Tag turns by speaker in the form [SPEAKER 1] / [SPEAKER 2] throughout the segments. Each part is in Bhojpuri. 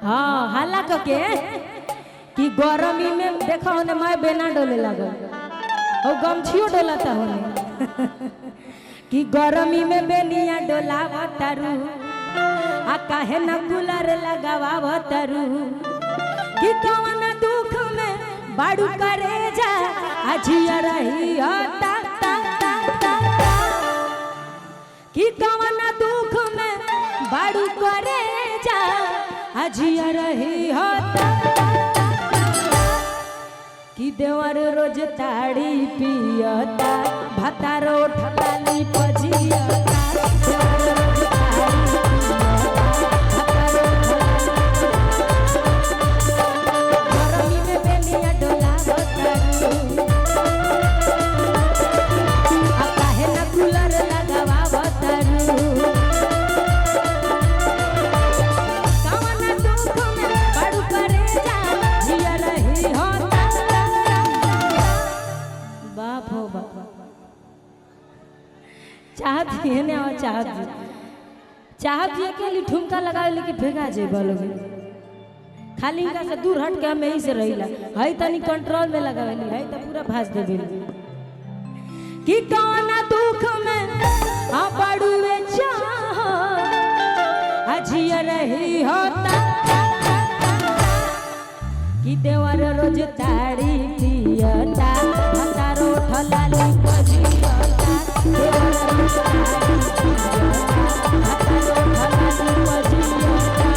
[SPEAKER 1] हाँ हाला के कि गरमी में देखा होने मैं बेना डोले लगल और गमछियो डोलता होने कि गरमी में बेनिया डोलावा तारू आ काहे न कूलर लगावा तारू कि कौन दुख में बाड़ू करे जा अजिया रही ता ता ता ता कि कौन दुख में बाड़ू करे जा अजिया रही ता कि देवर रोज ताड़ी पियता भातारो ठलाली पजियता गरमी में बेनिया डोलावता आ काहे न कूलर लगावता कौन दुख में बड़ू करे जा जिया रही हो बाप हो बाप चाहत है ने और चाहत जी के लिए ठुमका लगा लेके भेगा जे बोलोगे खाली इनका से दूर हट के हम यही से रहिला हई तनी कंट्रोल में लगावेली हई त पूरा भाज देबे कि कौन दुख में आ बड़ुए चाह अजिया रही होता कि देवर रोज ताड़ी पियता भातारो ठलाली पजियता देवर रोज ताड़ी पियता भातारो ठलाली पजियता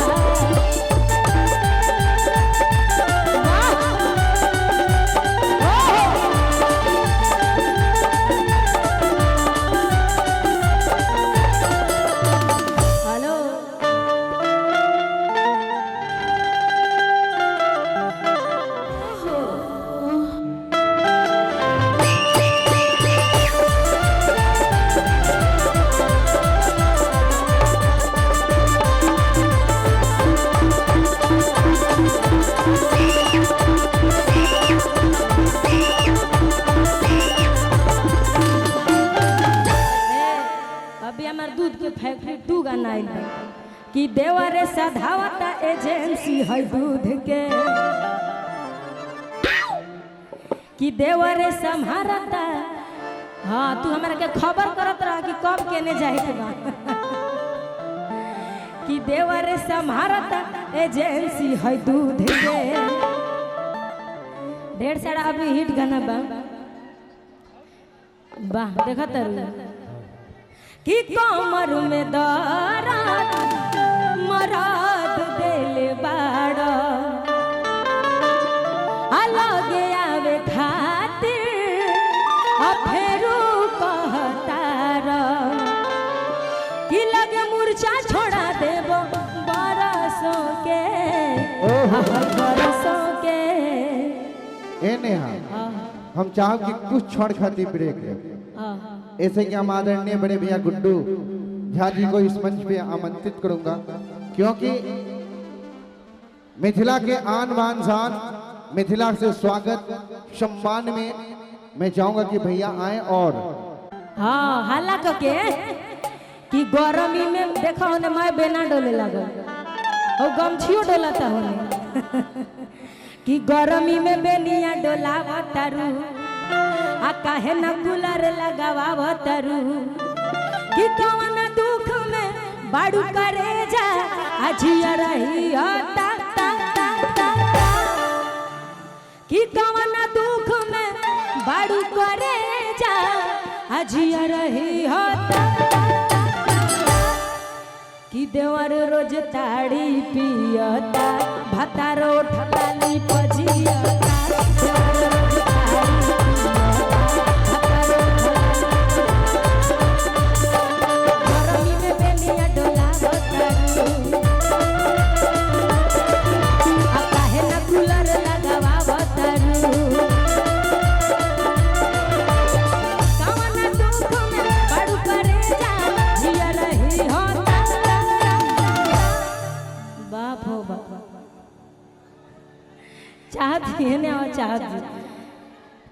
[SPEAKER 1] कि देवरे सधावता एजेंसी है दूध के कि देवरे संभारता हाँ तू हमारा के खबर करत रहा कि कब केने जाए के बा कि देवरे संभारता एजेंसी है दूध के ढेर सारा अभी हिट गाना बा वाह देखा तरु कि कमर में दर्द मराद देले बाड़ा अलगे आवे खातिर फेरू कहतार कि लगे मूर्छा छोड़ा देबो बरसों के बरसों के
[SPEAKER 2] एने हम चाहो कि कुछ क्षण खातिर ब्रेक ले ऐसे कि हम आदरणीय बड़े भैया गुड्डू झा जी को इस मंच पे आमंत्रित करूंगा क्योंकि मिथिला के आन बान शान मिथिला से स्वागत सम्मान में मैं चाहूंगा कि भैया आए और
[SPEAKER 1] हाँ हाला के कि गरमी में देखा होने मैं बेना डोले लगल और गमछियो डोलता होने कि गरमी में बेनिया डोलावता रू आ काहे न कूलर लगावता रू कि कौन दुख में बाड़ू करे जा अजिया रही ता ता ता ता कि कौन दुख में बाड़ू करे जा अजिया रही ता कि देवर रोज ताड़ी पियता भातारो ठलाली पजियता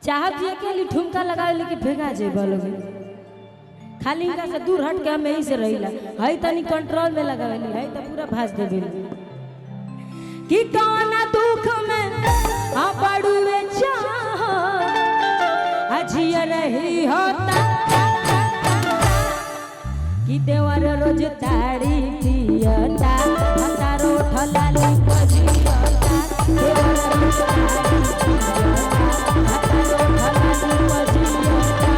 [SPEAKER 1] चाहत जी के लिए ठुमका लगा लेके भेगा जे बोलोगे खाली इनका से दूर हट के हम यही से रहिला हई तनी कंट्रोल में लगावेली हई त पूरा भाज देबे कि कौन दुख में बड़ुए चाह अजिया रही होता कि देवर रोज ताड़ी पियता हतारो ठलाली बजियता देवर रोज ताड़ी पियता हतारो ठलाली बजियता।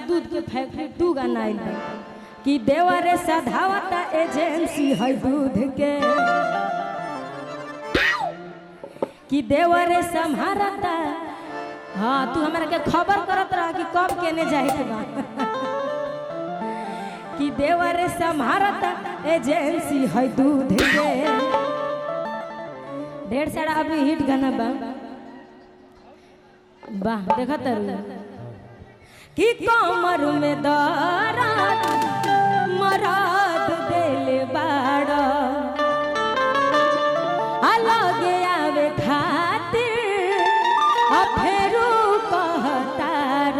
[SPEAKER 1] दूध के फैक्ट्री तू गाना आइल कि देवरे सधावता एजेंसी है दूध के कि देवरे संभारता। हाँ तू हमरा के खबर करत रहा कि कब केने जाए के बा कि देवरे संभारता एजेंसी है दूध के। ढेर सारा अभी हिट गाना बा वाह देखत रहो कि कमर में दरा